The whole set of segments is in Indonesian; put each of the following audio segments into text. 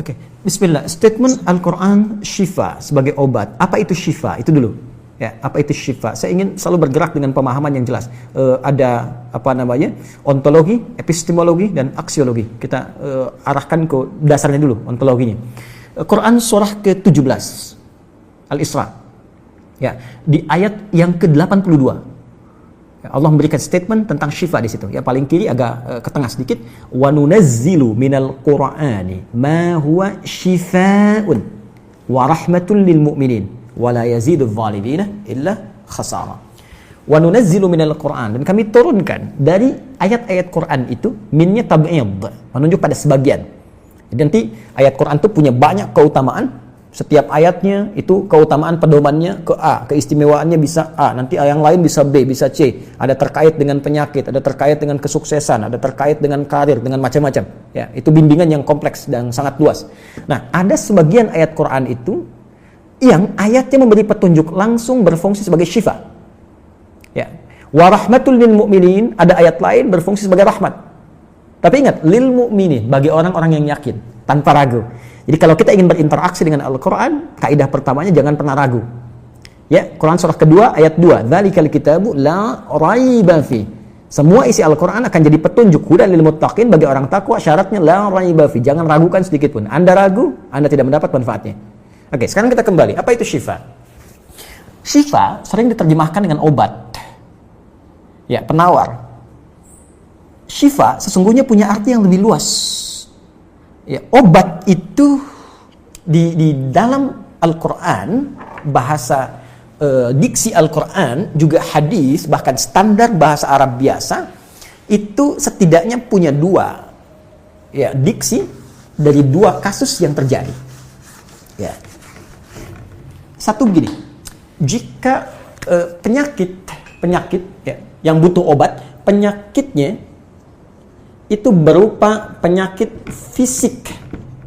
Oke, bismillah. Statement Al-Quran syifa sebagai obat. Apa itu syifa? Itu dulu. Ya, apa itu syifa? Saya ingin selalu bergerak dengan pemahaman yang jelas. Ada apa namanya? Ontologi, epistemologi, dan aksiologi. Kita arahkan ke dasarnya dulu, ontologinya. Quran surah ke-17 Al-Isra. Ya, di ayat yang ke-82. Allah memberikan statement tentang syifa di situ. Ya, paling kiri agak ke tengah sedikit. Wa nunazzilu minal Qur'ani ma huwa syifaa'un wa rahmatul lil mu'minin wa la yazidul zalimina illa khasara. Wa nunazzilu minal Qur'an, dan kami turunkan dari ayat-ayat Quran itu, minnya tab'id, menunjuk pada sebagian. Jadi nanti ayat Quran itu punya banyak keutamaan. Setiap ayatnya itu keutamaan pedomannya ke A, keistimewaannya bisa A, nanti yang lain bisa B, bisa C. Ada terkait dengan penyakit, ada terkait dengan kesuksesan, ada terkait dengan karir, dengan macam-macam. Ya, itu bimbingan yang kompleks dan sangat luas. Nah, ada sebagian ayat Quran itu yang ayatnya memberi petunjuk, langsung berfungsi sebagai syifa. Ya. Wa rahmatul lil mu'minin, ada ayat lain berfungsi sebagai rahmat. Tapi ingat, lil mu'minin, bagi orang-orang yang yakin, tanpa ragu. Jadi kalau kita ingin berinteraksi dengan Al-Quran, kaidah pertamanya jangan pernah ragu. Ya, Quran surah kedua ayat 2. Dzalikal kitabu la raiba fi. Semua isi Al-Quran akan jadi petunjuk, hudan lil muttaqin, bagi orang takwa, syaratnya la raiba fi. Jangan ragukan sedikit pun. Anda ragu, Anda tidak mendapat manfaatnya. Oke, sekarang kita kembali. Apa itu syifa? Syifa sering diterjemahkan dengan obat. Ya, penawar. Syifa sesungguhnya punya arti yang lebih luas. Ya, obat itu di dalam Al-Quran, bahasa diksi Al-Quran, juga hadis, bahkan standar bahasa Arab biasa, itu setidaknya punya dua ya, diksi dari dua kasus yang terjadi. Ya. Satu begini, jika penyakit ya, yang butuh obat, penyakitnya itu berupa penyakit fisik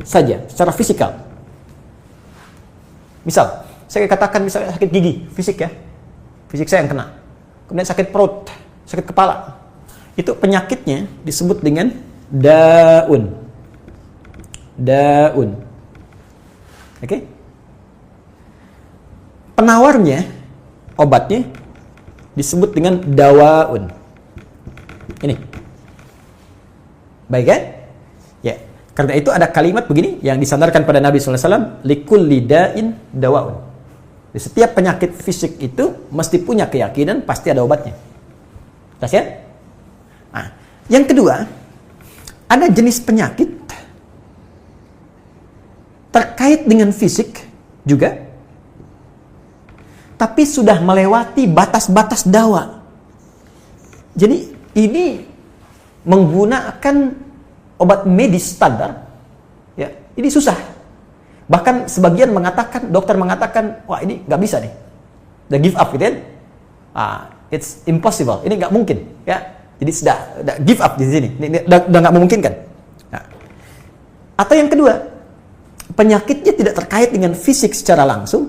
saja, secara fisikal. Misal, saya katakan misalnya sakit gigi, fisik ya, fisik saya yang kena. Kemudian sakit perut, sakit kepala. Itu penyakitnya disebut dengan daun. Daun. Oke? Penawarnya, obatnya disebut dengan dawaun. Ini. Baik kan? Ya. Karena itu ada kalimat begini yang disandarkan pada Nabi SAW, likulli da'in dawaun. Di setiap penyakit fisik itu mesti punya keyakinan pasti ada obatnya. Jelas ya? Nah, yang kedua, ada jenis penyakit terkait dengan fisik juga, tapi sudah melewati batas-batas dawa. Jadi ini menggunakan obat medis standar, ya, ini susah. Bahkan sebagian mengatakan, dokter mengatakan, wah ini nggak bisa nih, udah give up gitu kan? It's impossible, ini nggak mungkin, ya. Jadi sudah give up di sini, ini udah nggak memungkinkan. Nah. Atau yang kedua, penyakitnya tidak terkait dengan fisik secara langsung,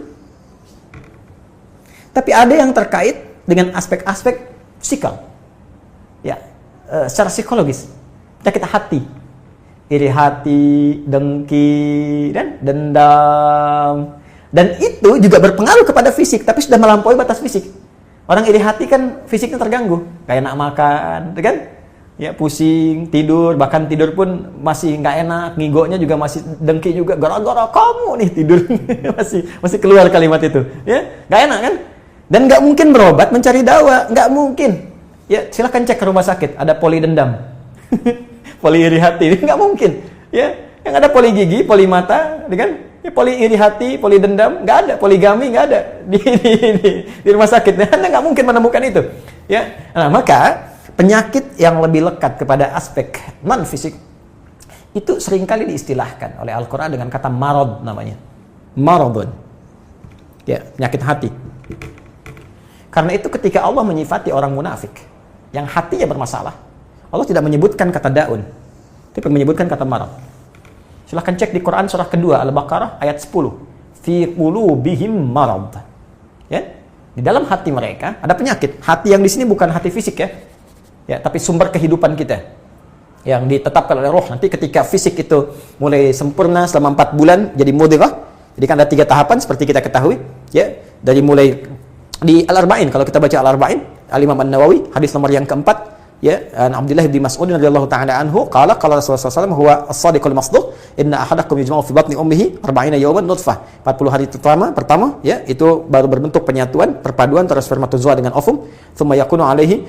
tapi ada yang terkait dengan aspek-aspek psikal, ya. Secara psikologis, penyakit hati, iri hati, dengki, dan dendam, dan itu juga berpengaruh kepada fisik, tapi sudah melampaui batas fisik. Orang iri hati kan fisiknya terganggu, kayak enak makan, kan? Ya, pusing, tidur, bahkan tidur pun masih nggak enak, ngigonya juga masih dengki juga, gara-gara kamu nih tidur, masih keluar kalimat itu, ya, nggak enak kan? Dan nggak mungkin berobat mencari dawa, nggak mungkin. Ya, silahkan cek ke rumah sakit, ada poli dendam, poli iri hati, nggak mungkin. Ya, yang ada poli gigi, poli mata, kan? Ya, poli iri hati, poli dendam, nggak ada, poligami nggak ada di rumah sakit. Anda nggak mungkin menemukan itu. Ya, nah, maka penyakit yang lebih lekat kepada aspek non fisik itu seringkali diistilahkan oleh Al-Quran dengan kata marad namanya, maradun. Ya, penyakit hati. Karena itu ketika Allah menyifati orang munafik yang hatinya bermasalah, Allah tidak menyebutkan kata daun, tapi menyebutkan kata marad. Silahkan cek di Quran surah kedua Al-Baqarah ayat 10. Fi qulubihim marad. Ya, di dalam hati mereka ada penyakit. Hati yang di sini bukan hati fisik ya. Ya, tapi sumber kehidupan kita. yang ditetapkan oleh roh. Nanti ketika fisik itu mulai sempurna selama 4 bulan jadi mudghah. Jadi kan ada 3 tahapan seperti kita ketahui, ya. Dari mulai di Al-Arba'in, kalau kita baca Al-Arba'in, Al-Imam An-Nawawi, hadis nomor yang keempat, ya, Abdullah bin Mas'ud radhiyallahu ta'ala anhu qala qala Rasulullah SAW huwa as-sadiqul masduq inna ahadakum yujma'u fi batni ummihi 40 yawman nutfah. 40 hari pertama, ya, itu baru berbentuk penyatuan, perpaduan antara spermatozoa dengan ovum, thumma yakunu alaihi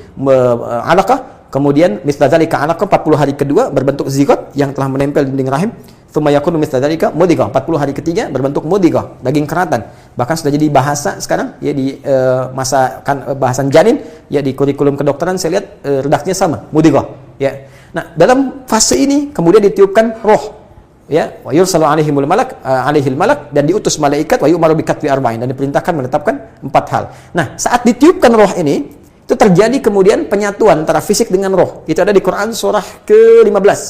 'alaqah, kemudian misla dzalika 'alaqah 40 hari kedua berbentuk zigot yang telah menempel di dinding rahim, thumma yakunu misla dzalika mudghah, 40 hari ketiga berbentuk mudghah, daging keratan. Bahkan sudah jadi bahasa sekarang, ya, di masa kan bahasan janin, ya, di kurikulum kedokteran saya lihat redaksinya sama, mudghah, ya. Nah, dalam fase ini kemudian ditiupkan roh, ya, wa yursalu alaihimul malak, alaihil malak, dan diutus malaikat, wa yu'maru bi katbi arba'in, dan diperintahkan menetapkan 4 hal. Nah, saat ditiupkan roh ini, itu terjadi kemudian penyatuan antara fisik dengan roh. Itu ada di Quran surah ke-15,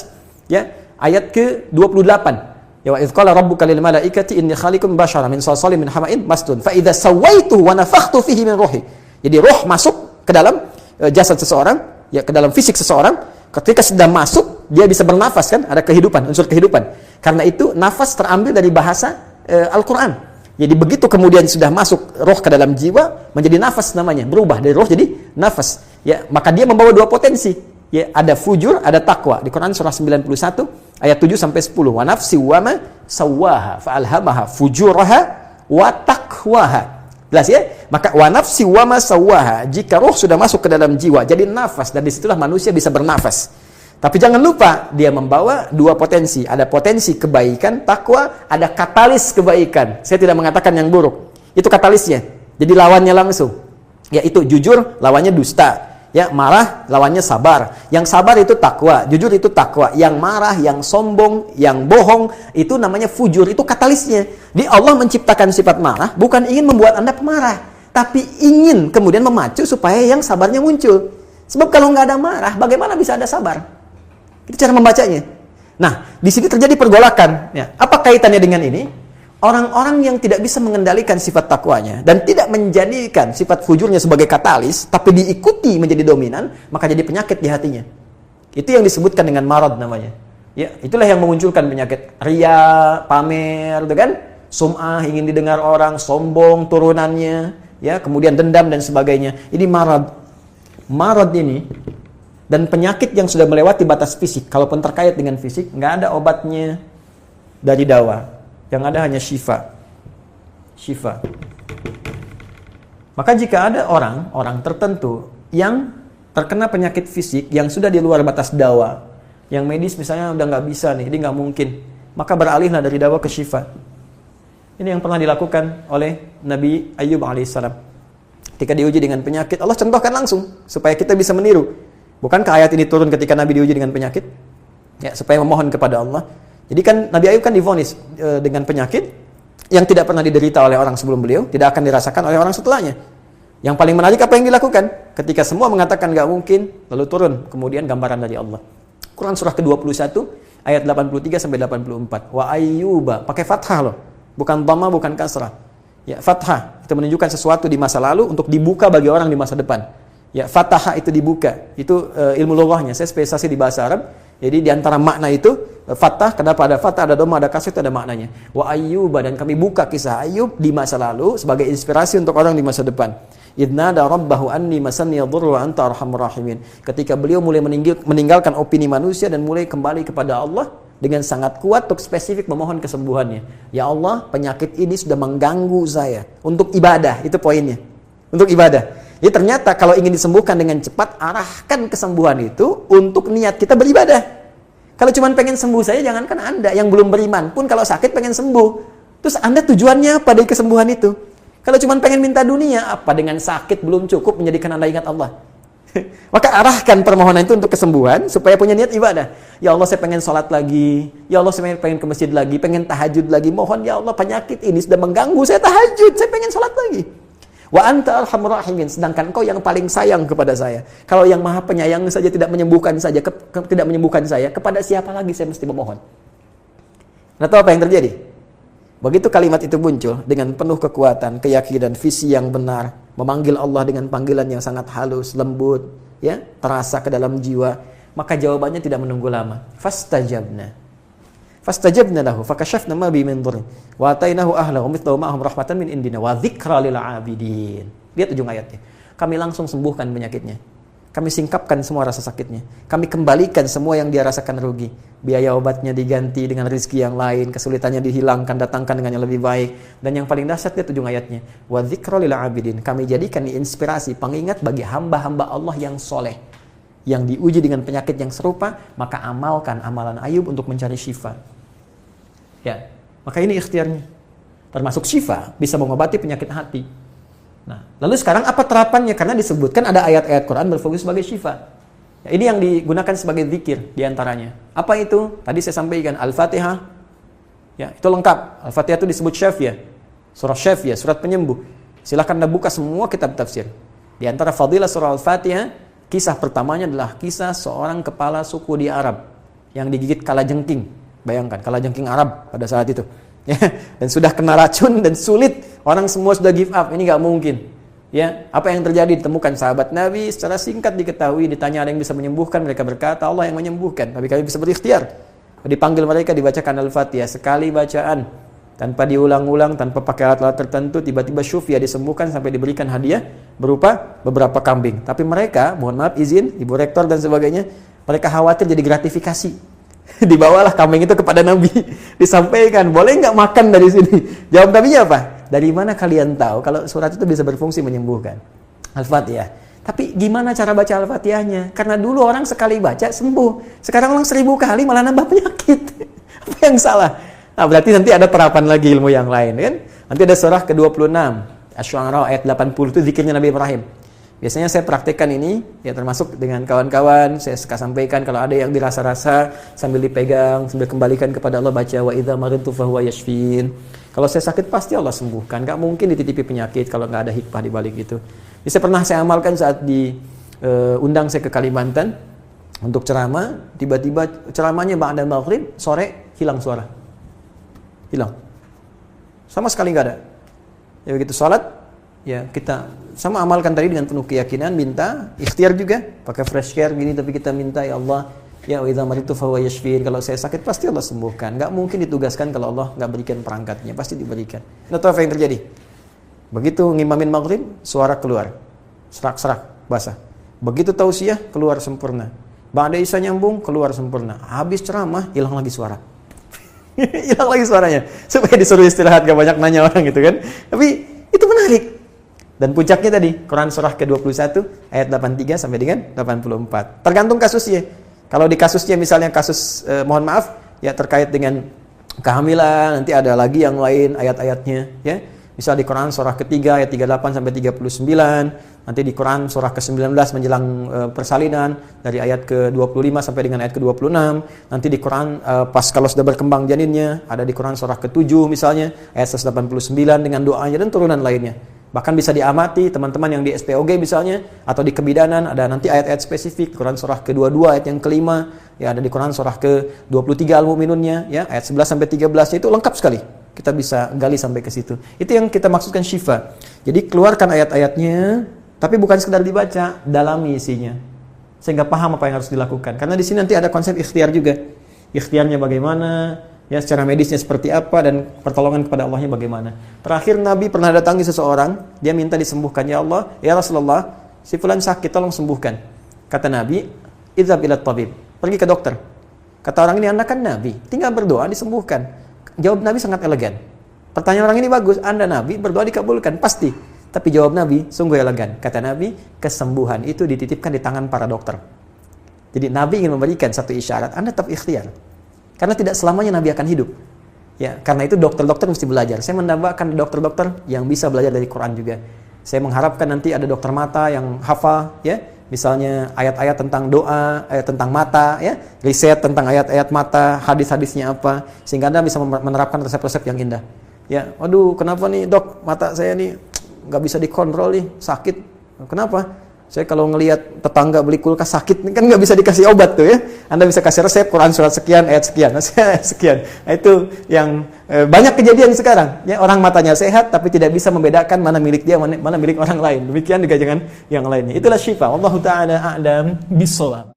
ya, ayat ke-28. Ya, wa idz qala rabbuka lil malaikati inni khaliqun basyaran min salsalin min hama'in masnun fa idza sawaituhu wa nafakhtu fihi min ruhi. Jadi roh masuk ke dalam jasad seseorang, ya, ke dalam fisik seseorang. Ketika sudah masuk, dia bisa bernafas, kan? Ada kehidupan, unsur kehidupan. Karena itu nafas terambil dari bahasa Al-Qur'an. Jadi begitu kemudian sudah masuk roh ke dalam jiwa, menjadi nafas namanya, berubah dari roh jadi nafas. Ya, maka dia membawa 2 potensi. Ya, ada fujur, ada takwa. Di Quran surah 91 ayat 7 sampai 10. Wa nafsi wa ma sawwaha fa alhamaha fujuraha wa taqwaha. Jelas, ya? Maka wa nafsi wa ma sawwaha, jika roh sudah masuk ke dalam jiwa jadi nafas, dan disitulah manusia bisa bernafas. Tapi jangan lupa dia membawa 2 potensi. Ada potensi kebaikan, takwa, ada katalis kebaikan. Saya tidak mengatakan yang buruk. Itu katalisnya. Jadi lawannya langsung. Yaitu jujur lawannya dusta. Ya, marah lawannya sabar. Yang sabar itu takwa, jujur itu takwa. Yang marah, yang sombong, yang bohong, itu namanya fujur, itu katalisnya. Di Allah menciptakan sifat marah bukan ingin membuat Anda pemarah, tapi ingin kemudian memacu supaya yang sabarnya muncul. Sebab kalau nggak ada marah, bagaimana bisa ada sabar? Itu cara membacanya. Nah, di sini terjadi pergolakan. Ya, apa kaitannya dengan ini? Orang-orang yang tidak bisa mengendalikan sifat takwanya dan tidak menjadikan sifat fujurnya sebagai katalis, tapi diikuti menjadi dominan, maka jadi penyakit di hatinya. Itu yang disebutkan dengan marad namanya. Ya, itulah yang memunculkan penyakit riya, pamer, gitu kan? Sum'ah, ingin didengar orang, sombong turunannya, ya, kemudian dendam dan sebagainya. Ini marad. Marad ini dan penyakit yang sudah melewati batas fisik, kalaupun terkait dengan fisik, nggak ada obatnya dari dawa. Yang ada hanya syifa. Maka jika ada orang tertentu yang terkena penyakit fisik yang sudah di luar batas dawa, yang medis misalnya udah nggak bisa nih, ini nggak mungkin, maka beralihlah dari dawa ke syifa. Ini yang pernah dilakukan oleh Nabi Ayyub alaihissalam. Ketika diuji dengan penyakit, Allah contohkan langsung supaya kita bisa meniru. Bukankah ayat ini turun ketika Nabi diuji dengan penyakit? Ya, supaya memohon kepada Allah. Jadi kan Nabi Ayub kan divonis dengan penyakit yang tidak pernah diderita oleh orang sebelum beliau, tidak akan dirasakan oleh orang setelahnya. Yang paling menarik apa yang dilakukan? Ketika semua mengatakan nggak mungkin, lalu turun kemudian gambaran dari Allah. Quran surah ke-21 ayat 83 sampai 84. Wa ayyuba, pakai fathah loh, bukan dhamma, bukan kasrah. Ya, fathah itu menunjukkan sesuatu di masa lalu untuk dibuka bagi orang di masa depan. Ya, fathah itu dibuka. Itu ilmu lughahnya. Saya spesialisasi di bahasa Arab. Jadi di antara makna itu fathah, kenapa ada fathah, ada dhamma, ada kasrah, itu ada maknanya. Wa ayyuba, dan kami buka kisah Ayub di masa lalu sebagai inspirasi untuk orang di masa depan. Idnada rabbahu anni masanni yadhurru wa anta arhamur rahimin. Ketika beliau mulai meninggalkan opini manusia dan mulai kembali kepada Allah dengan sangat kuat untuk spesifik memohon kesembuhannya. Ya Allah, penyakit ini sudah mengganggu saya. Untuk ibadah, itu poinnya. Untuk ibadah. Jadi ternyata kalau ingin disembuhkan dengan cepat, arahkan kesembuhan itu untuk niat kita beribadah. Kalau cuma pengen sembuh saja, jangankan Anda yang belum beriman pun kalau sakit pengen sembuh. Terus Anda tujuannya apa dari kesembuhan itu? Kalau cuma pengen minta dunia, apa dengan sakit belum cukup menjadikan Anda ingat Allah? Maka arahkan permohonan itu untuk kesembuhan supaya punya niat ibadah. Ya Allah, saya pengen sholat lagi. Ya Allah, saya pengen ke masjid lagi, pengen tahajud lagi. Mohon ya Allah, penyakit ini sudah mengganggu saya tahajud, saya pengen sholat lagi. Wa anta arhamur rahimin, sedangkan Engkau yang paling sayang kepada saya. Kalau yang Maha Penyayang saja tidak menyembuhkan saya, kepada siapa lagi saya mesti memohon? Nah, tahu apa yang terjadi? Begitu kalimat itu muncul dengan penuh kekuatan, keyakinan, visi yang benar, memanggil Allah dengan panggilan yang sangat halus, lembut, ya, terasa ke dalam jiwa, Maka jawabannya tidak menunggu lama. Fastajabna lahu fakashafna ma bi min dhurrin wa atainahu ahlahu mithlahu ma'ahum rahmatan min indina wa dzikra lil 'abidin. Lihat ujung ayatnya. Kami langsung sembuhkan penyakitnya. Kami singkapkan semua rasa sakitnya. Kami kembalikan semua yang dia rasakan rugi. Biaya obatnya diganti dengan rezeki yang lain, kesulitannya dihilangkan, datangkan dengan yang lebih baik. Dan yang paling dahsyat lihat ujung ayatnya. Wa dzikra lil 'abidin. Kami jadikan inspirasi, pengingat bagi hamba-hamba Allah yang soleh, yang diuji dengan penyakit yang serupa, maka amalkan amalan Ayub untuk mencari syifa. Ya, maka ini ikhtiarnya. Termasuk syifa, bisa mengobati penyakit hati. Nah, lalu sekarang apa terapannya? Karena disebutkan ada ayat-ayat Quran berfokus sebagai syifa. Ya, ini yang digunakan sebagai zikir diantaranya. Apa itu? Tadi saya sampaikan Al-Fatihah. Ya, itu lengkap. Al-Fatihah itu disebut syafiyah. Surah syafiyah, surat penyembuh. Silakan Anda buka semua kitab tafsir. Di antara fadilah surah Al-Fatihah, kisah pertamanya adalah kisah seorang kepala suku di Arab yang digigit kalajengking. Bayangkan, kalajengking Arab pada saat itu. Ya, dan sudah kena racun dan sulit, orang semua sudah give up, ini nggak mungkin. Ya, apa yang terjadi? Ditemukan sahabat Nabi, secara singkat diketahui, ditanya ada yang bisa menyembuhkan, mereka berkata Allah yang menyembuhkan, tapi kami bisa berikhtiar. Dipanggil mereka, dibacakan Al-Fatihah sekali bacaan, tanpa diulang-ulang, tanpa pakai alat-alat tertentu, tiba-tiba syufia disembuhkan sampai diberikan hadiah berupa beberapa kambing. Tapi mereka, mohon maaf izin, Ibu Rektor dan sebagainya, mereka khawatir jadi gratifikasi. Dibawalah kambing itu kepada Nabi, disampaikan, boleh nggak makan dari sini? Jawab Nabinya apa? Dari mana kalian tahu kalau surat itu bisa berfungsi menyembuhkan? Al-Fatihah. Tapi gimana cara baca Al-Fatihahnya? Karena dulu orang sekali baca sembuh, sekarang orang 1000 kali malah nambah penyakit. Apa yang salah? Nah, berarti nanti ada terapan lagi ilmu yang lain, kan? Nanti ada surah ke-26, Asy-Syu'ara ayat 80 itu zikirnya Nabi Ibrahim. Biasanya saya praktekkan ini, ya termasuk dengan kawan-kawan, saya suka sampaikan kalau ada yang dirasa-rasa sambil dipegang, sambil kembalikan kepada Allah, baca wa idza maridtu fahuwa yashfin. Kalau saya sakit pasti Allah sembuhkan, nggak mungkin dititipi penyakit kalau nggak ada hikmah di balik itu. Bisa pernah saya amalkan saat diundang saya ke Kalimantan untuk ceramah, tiba-tiba ceramahnya ba'da maghrib, sore hilang suara. Hilang. Sama sekali nggak ada. Ya begitu salat, ya kita sama amalkan tadi dengan penuh keyakinan, minta ikhtiar juga pakai fresh care gini, tapi kita minta ya Allah, ya wa idza maridtu fahuwa yashfin, kalau saya sakit pasti Allah sembuhkan. Enggak mungkin ditugaskan kalau Allah enggak berikan perangkatnya, pasti diberikan. Nah, tahu apa yang terjadi? Begitu ngimamin maghrib, suara keluar. Serak-serak basah. Begitu tausiah keluar sempurna. Ba'da isya nyambung keluar sempurna. Habis ceramah hilang lagi suara. Hilang lagi suaranya. Supaya disuruh istirahat, gak banyak nanya orang gitu kan. Tapi itu menarik. Dan puncaknya tadi, Quran surah ke-21 ayat 83 sampai dengan 84. Tergantung kasusnya. Kalau di kasusnya misalnya kasus mohon maaf ya terkait dengan kehamilan, nanti ada lagi yang lain ayat-ayatnya ya. Misal di Quran surah ketiga ayat 38 sampai 39, nanti di Quran surah ke-19 menjelang persalinan dari ayat ke-25 sampai dengan ayat ke-26, nanti di Quran pas kalau sudah berkembang janinnya, ada di Quran surah ke-7 misalnya ayat 189 dengan doanya dan turunan lainnya. Bahkan bisa diamati teman-teman yang di SPOG misalnya, atau di kebidanan, ada nanti ayat-ayat spesifik, Quran surah ke-22 ayat yang kelima, ya ada di Quran surah ke-23 Al-Mu'minunnya, ya ayat 11 sampai 13 itu lengkap sekali. Kita bisa gali sampai ke situ. Itu yang kita maksudkan syifa. Jadi keluarkan ayat-ayatnya, tapi bukan sekedar dibaca, dalami isinya. Sehingga paham apa yang harus dilakukan. Karena di sini nanti ada konsep ikhtiar juga. Ikhtiarnya bagaimana, ya secara medisnya seperti apa, dan pertolongan kepada Allahnya bagaimana. Terakhir Nabi pernah datangi seseorang, dia minta disembuhkan, ya Allah, ya Rasulullah, si fulan sakit, tolong sembuhkan. Kata Nabi, idhab ila tabib, pergi ke dokter. Kata orang ini, Anda kan Nabi, tinggal berdoa disembuhkan. Jawab Nabi sangat elegan. Pertanyaan orang ini bagus, Anda Nabi, berdoa dikabulkan, pasti. Tapi jawab Nabi sungguh elegan. Kata Nabi, kesembuhan itu dititipkan di tangan para dokter. Jadi Nabi ingin memberikan satu isyarat, Anda tetap ikhtiar. Karena tidak selamanya Nabi akan hidup. Ya, karena itu dokter-dokter mesti belajar. Saya menambahkan dokter-dokter yang bisa belajar dari Quran juga. Saya mengharapkan nanti ada dokter mata yang hafal, ya, misalnya ayat-ayat tentang doa, ayat tentang mata, ya, riset tentang ayat-ayat mata, hadis-hadisnya apa, sehingga Anda bisa menerapkan resep-resep yang indah. Ya, waduh, kenapa nih dok, mata saya nih nggak bisa dikontrol nih, sakit. Kenapa? Saya kalau ngelihat tetangga beli kulkas sakit, kan nggak bisa dikasih obat tuh ya. Anda bisa kasih resep Quran surat sekian, ayat sekian, sekian. Nah, itu yang banyak kejadian sekarang. Ya, orang matanya sehat tapi tidak bisa membedakan mana milik dia, mana milik orang lain. Demikian juga dengan yang lainnya. Itulah syifa. Wallahu ta'ala a'lam bishawab.